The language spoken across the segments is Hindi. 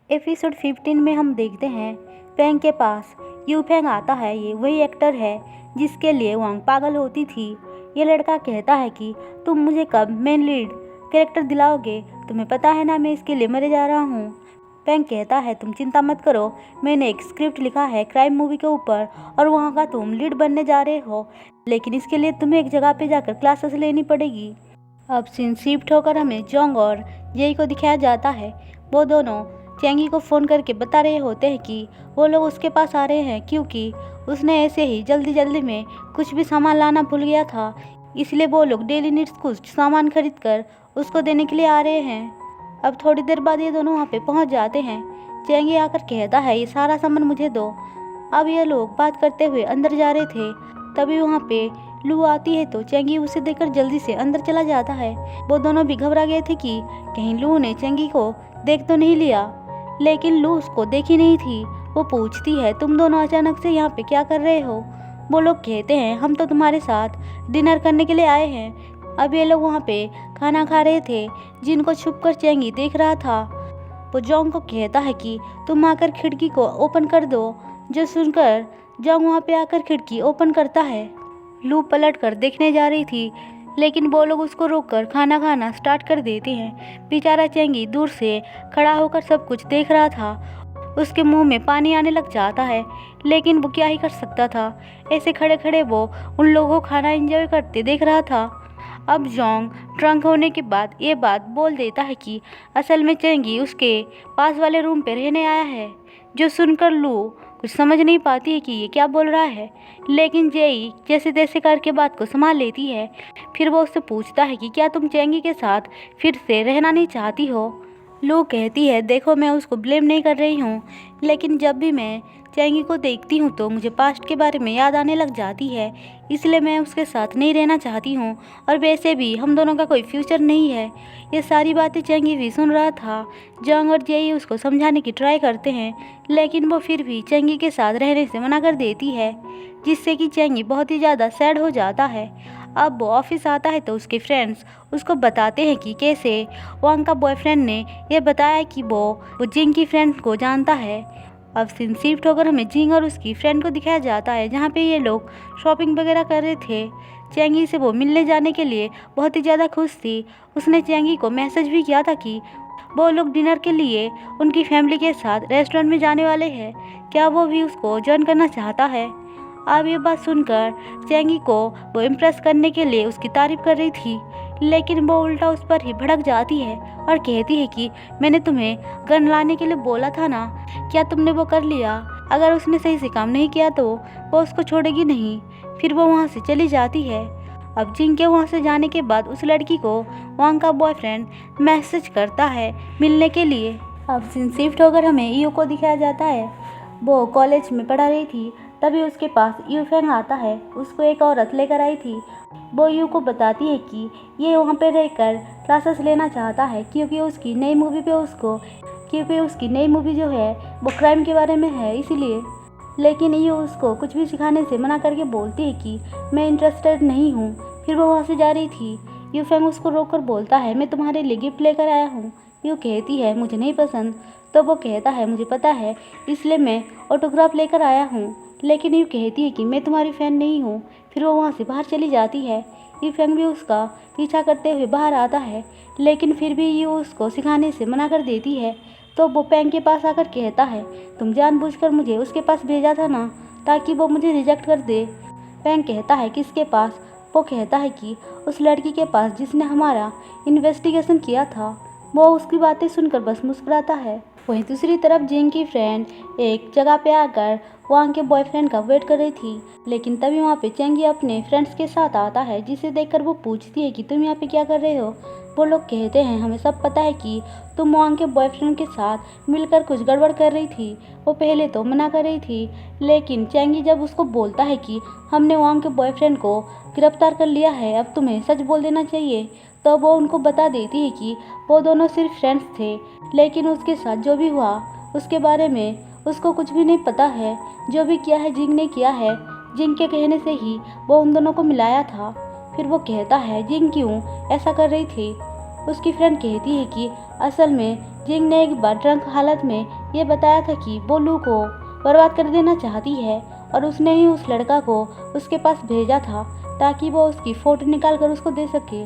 एपिसोड 15 में हम देखते हैं फेंग के पास यू फेंग आता है। ये वही एक्टर है जिसके लिए वांग पागल होती थी। ये लड़का कहता है कि तुम मुझे कब मेन लीड कैरेक्टर दिलाओगे, तुम्हें पता है ना मैं इसके लिए मरे जा रहा हूँ। फेंग कहता है तुम चिंता मत करो, मैंने एक स्क्रिप्ट लिखा है क्राइम मूवी के ऊपर और वहाँ का तुम लीड बनने जा रहे हो, लेकिन इसके लिए तुम्हें एक जगह पे जाकर क्लासेस लेनी पड़ेगी। अब सीन शिफ्ट होकर हमें जोंग और जेई को दिखाया जाता है। वो दोनों चैंगी को फ़ोन करके बता रहे होते हैं कि वो लोग उसके पास आ रहे हैं क्योंकि उसने ऐसे ही जल्दी जल्दी में कुछ भी सामान लाना भूल गया था, इसलिए वो लोग डेली नीड्स कुछ सामान खरीद कर उसको देने के लिए आ रहे हैं। अब थोड़ी देर बाद ये दोनों वहाँ पे पहुँच जाते हैं। चैंगी आकर कहता है ये सारा सामान मुझे दो। अब ये लोग बात करते हुए अंदर जा रहे थे, तभी वहाँ पे लू आती है तो चैंगी उसे देखकर जल्दी से अंदर चला जाता है। वो दोनों भी घबरा गए थे कि कहीं लू ने चैंगी को देख तो नहीं लिया, लेकिन लू उसको देखी नहीं थी। वो पूछती है तुम दोनों अचानक से यहाँ पे क्या कर रहे हो। वो लोग कहते हैं हम तो तुम्हारे साथ डिनर करने के लिए आए हैं। अब ये लोग वहाँ पे खाना खा रहे थे जिनको छुपकर चैंगी देख रहा था। वो जोंग को कहता है कि तुम आकर खिड़की को ओपन कर दो, जो सुनकर जोंग वहाँ पे आकर खिड़की ओपन करता है। लू पलट कर देखने जा रही थी, लेकिन वो लोग उसको रोककर खाना खाना स्टार्ट कर देते हैं। बेचारा चैंगी दूर से खड़ा होकर सब कुछ देख रहा था। उसके मुंह में पानी आने लग जाता है, लेकिन वो क्या ही कर सकता था। ऐसे खड़े खड़े वो उन लोगों को खाना एंजॉय करते देख रहा था। अब जोंग ड्रंक होने के बाद ये बात बोल देता है कि असल में चैंगी उसके पास वाले रूम पे रहने आया है, जो सुनकर लू कुछ समझ नहीं पाती है कि ये क्या बोल रहा है, लेकिन जेई जैसे तैसे करके बात को संभाल लेती है। फिर वो उससे पूछता है कि क्या तुम चैंगी के साथ फिर से रहना नहीं चाहती हो। लू कहती है देखो मैं उसको ब्लेम नहीं कर रही हूँ, लेकिन जब भी मैं चैंगी को देखती हूँ तो मुझे पास्ट के बारे में याद आने लग जाती है, इसलिए मैं उसके साथ नहीं रहना चाहती हूँ। और वैसे भी हम दोनों का कोई फ्यूचर नहीं है। ये सारी बातें चैंगी भी सुन रहा था। जोंग और जेई उसको समझाने की ट्राई करते हैं, लेकिन वो फिर भी चैंगी के साथ रहने से मना कर देती है, जिससे कि चैंगी बहुत ही ज़्यादा सैड हो जाता है। अब वो ऑफिस आता है तो उसके फ्रेंड्स उसको बताते हैं कि कैसे वांग का बॉयफ्रेंड ने यह बताया कि वो जिंग की फ्रेंड को जानता है। अब सीन शिफ्ट होकर हमें जिंग और उसकी फ्रेंड को दिखाया जाता है, जहाँ पे ये लोग शॉपिंग वगैरह कर रहे थे। चैंगी से वो मिलने जाने के लिए बहुत ही ज़्यादा खुश थी। उसने चैंगी को मैसेज भी किया था कि वो लोग डिनर के लिए उनकी फैमिली के साथ रेस्टोरेंट में जाने वाले हैं, क्या वो भी उसको ज्वाइन करना चाहता है। अब ये बात सुनकर चैंगी को वो इम्प्रेस करने के लिए उसकी तारीफ कर रही थी, लेकिन वो उल्टा उस पर ही भड़क जाती है और कहती है कि मैंने तुम्हें गन लाने के लिए बोला था ना, क्या तुमने वो कर लिया। अगर उसने सही से काम नहीं किया तो वो उसको छोड़ेगी नहीं। फिर वो वहाँ से चली जाती है। अब जिंग के वहाँ से जाने के बाद उस लड़की को वांग का बॉयफ्रेंड मैसेज करता है मिलने के लिए। अब सीन शिफ्ट होकर हमें यू को दिखाया जाता है। वो कॉलेज में पढ़ा रही थी, तभी उसके पास यू फेंग आता है। उसको एक औरत लेकर आई थी। वो यू को बताती है कि ये वहाँ पे रहकर क्लासेस लेना चाहता है क्योंकि उसकी नई मूवी जो है वो क्राइम के बारे में है, इसीलिए। लेकिन यू उसको कुछ भी सिखाने से मना करके बोलती है कि मैं इंटरेस्टेड नहीं हूँ। फिर वो वहाँ से जा रही थी। यू फेंग उसको रोककर बोलता है मैं तुम्हारे लिए गिफ्ट लेकर आया हूँ। यू कहती है मुझे नहीं पसंद, तो वो कहता है मुझे पता है, इसलिए मैं ऑटोग्राफ लेकर आया हूँ। लेकिन यू कहती है कि मैं तुम्हारी फ़ैन नहीं हूँ। फिर वो वहाँ से बाहर चली जाती है। यू फेंग भी उसका पीछा करते हुए बाहर आता है, लेकिन फिर भी यू उसको सिखाने से मना कर देती है। तो वो पेंग के पास आकर कहता है तुम जानबूझकर मुझे उसके पास भेजा था ना, ताकि वो मुझे रिजेक्ट कर दे। पेंग कहता है किसके पास। वो कहता है कि उस लड़की के पास जिसने हमारा इन्वेस्टिगेशन किया था। वो उसकी बातें सुनकर बस मुस्कुराता है। वहीं दूसरी तरफ जिंग की फ्रेंड एक जगह पे आकर वांग के बॉयफ्रेंड का वेट कर रही थी, लेकिन तभी वहाँ पे चैंगी अपने फ्रेंड्स के साथ आता है, जिसे देखकर वो पूछती है कि तुम यहाँ पे क्या कर रहे हो। वो लोग कहते हैं हमें सब पता है कि तुम वांग के बॉयफ्रेंड के साथ मिलकर कुछ गड़बड़ कर रही थी। वो पहले तो मना कर रही थी, लेकिन चैंगी जब उसको बोलता है कि हमने वांग के बॉयफ्रेंड को गिरफ्तार कर लिया है, अब तुम्हें सच बोल देना चाहिए, तो वो उनको बता देती है कि वो दोनों सिर्फ फ्रेंड्स थे, लेकिन उसके साथ जो भी हुआ उसके बारे में उसको कुछ भी नहीं पता है। जो भी किया है जिंग ने किया है, जिंग के कहने से ही वो उन दोनों को मिलाया था। फिर वो कहता है जिंग क्यों ऐसा कर रही थी। उसकी फ्रेंड कहती है कि असल में जिंग ने एक बार ड्रंक हालत में ये बताया था कि वो लू को बर्बाद कर देना चाहती है और उसने ही उस लड़का को उसके पास भेजा था ताकि वो उसकी फ़ोटो निकाल कर उसको दे सके।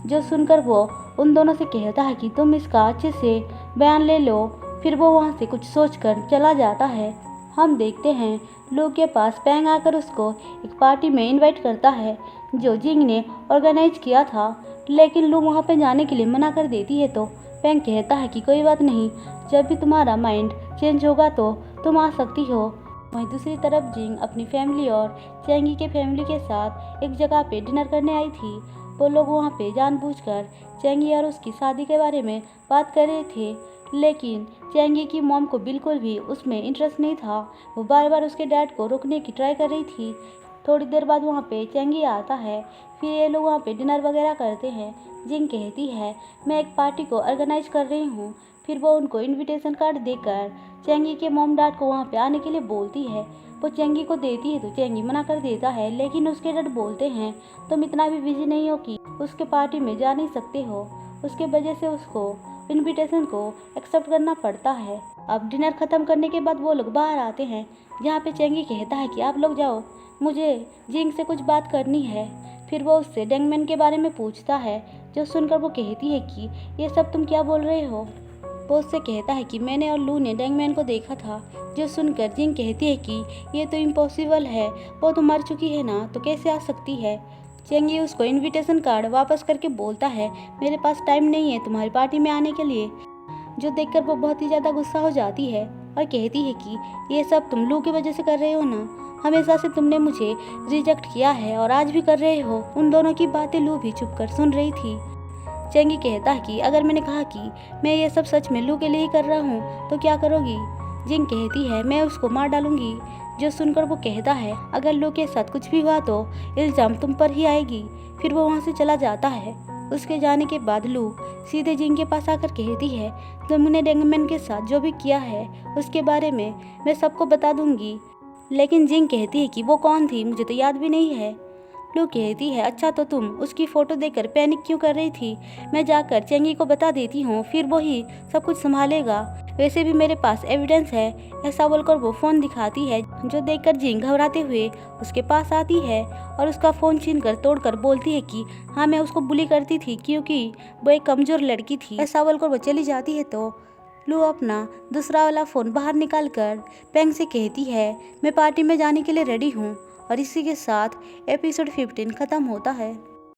जो सुनकर वो उन दोनों से कहता है कि तुम इसका अच्छे से बयान ले लो। फिर वो वहाँ से कुछ सोचकर चला जाता है। हम देखते हैं लू के पास पैंग आकर उसको एक पार्टी में इनवाइट करता है जो जिंग ने ऑर्गेनाइज किया था, लेकिन लू वहाँ पे जाने के लिए मना कर देती है। तो पैंग कहता है कि कोई बात नहीं, जब भी तुम्हारा माइंड चेंज होगा तो तुम आ सकती हो। वहीं दूसरी तरफ जिंग अपनी फैमिली और चैंगी के फैमिली के साथ एक जगह पे डिनर करने आई थी। वो लोग वहाँ पे जानबूझकर चैंगी और उसकी शादी के बारे में बात कर रहे थे, लेकिन चैंगी की मॉम को बिल्कुल भी उसमें इंटरेस्ट नहीं था। वो बार बार उसके डैड को रोकने की ट्राई कर रही थी। थोड़ी देर बाद वहाँ पे चैंगी आता है। फिर ये लोग वहाँ पे डिनर वगैरह करते हैं। जिंग कहती है मैं एक पार्टी को ऑर्गेनाइज कर रही हूँ। फिर वो उनको इनविटेशन कार्ड देकर चैंगी के मॉम डैड को वहाँ पे आने के लिए बोलती है। वो चैंगी को देती है तो चैंगी मना कर देता है, लेकिन उसके डैड बोलते हैं तुम इतना भी बिजी नहीं हो कि उसके पार्टी में जा नहीं सकते हो। उसके वजह से उसको इनविटेशन को एक्सेप्ट करना पड़ता है। अब डिनर ख़त्म करने के बाद वो लोग बाहर आते हैं, जहाँ पे चैंगी कहता है कि आप लोग जाओ, मुझे जिंग से कुछ बात करनी है। फिर वो उससे डेंगमैन के बारे में पूछता है, जो सुनकर वो कहती है कि ये सब तुम क्या बोल रहे हो। वो उससे कहता है कि मैंने और लू ने डेंगमैन को देखा था। जो सुनकर जिंग कहती है कि ये तो इम्पॉसिबल है, वो तो मर चुकी है ना, तो कैसे आ सकती है। चैंगी उसको इनविटेशन कार्ड वापस करके बोलता है मेरे पास टाइम नहीं है तुम्हारी पार्टी में आने के लिए। जो देखकर वो बहुत ही ज़्यादा गुस्सा हो जाती है और कहती है कि ये सब तुम लू की वजह से कर रहे हो ना, हमेशा से तुमने मुझे रिजेक्ट किया है और आज भी कर रहे हो। उन दोनों की बातें लू भी चुप कर सुन रही थी। चैंगी कहता है कि अगर मैंने कहा कि मैं ये सब सच में लू के लिए ही कर रहा हूँ तो क्या करोगी। जिंग कहती है मैं उसको मार डालूंगी। जो सुनकर वो कहता है अगर लू के साथ कुछ भी हुआ तो इल्ज़ाम तुम पर ही आएगी। फिर वो वहाँ से चला जाता है। उसके जाने के बाद लू सीधे जिंग के पास आकर कहती है तुमने डेंगमैन के साथ जो भी किया है उसके बारे में मैं सबको बता दूंगी। लेकिन जिंग कहती है कि वो कौन थी, मुझे तो याद भी नहीं है। लू कहती है अच्छा तो तुम उसकी फ़ोटो देखकर पैनिक क्यों कर रही थी, मैं जाकर चैंगी को बता देती हूँ, फिर वो ही सब कुछ संभालेगा। वैसे भी मेरे पास एविडेंस है। ऐसा बोलकर वो फ़ोन दिखाती है, जो देखकर जिंग घबराते हुए उसके पास आती है और उसका फ़ोन छीनकर तोड़कर बोलती है कि हाँ मैं उसको बुली करती थी क्योंकि वो एक कमज़ोर लड़की थी। ऐसा बोलकर वो चली जाती है तो लू अपना दूसरा वाला फ़ोन बाहर निकाल कर पैंग से कहती है मैं पार्टी में जाने के लिए रेडी हूँ। और इसी के साथ एपिसोड 15 ख़त्म होता है।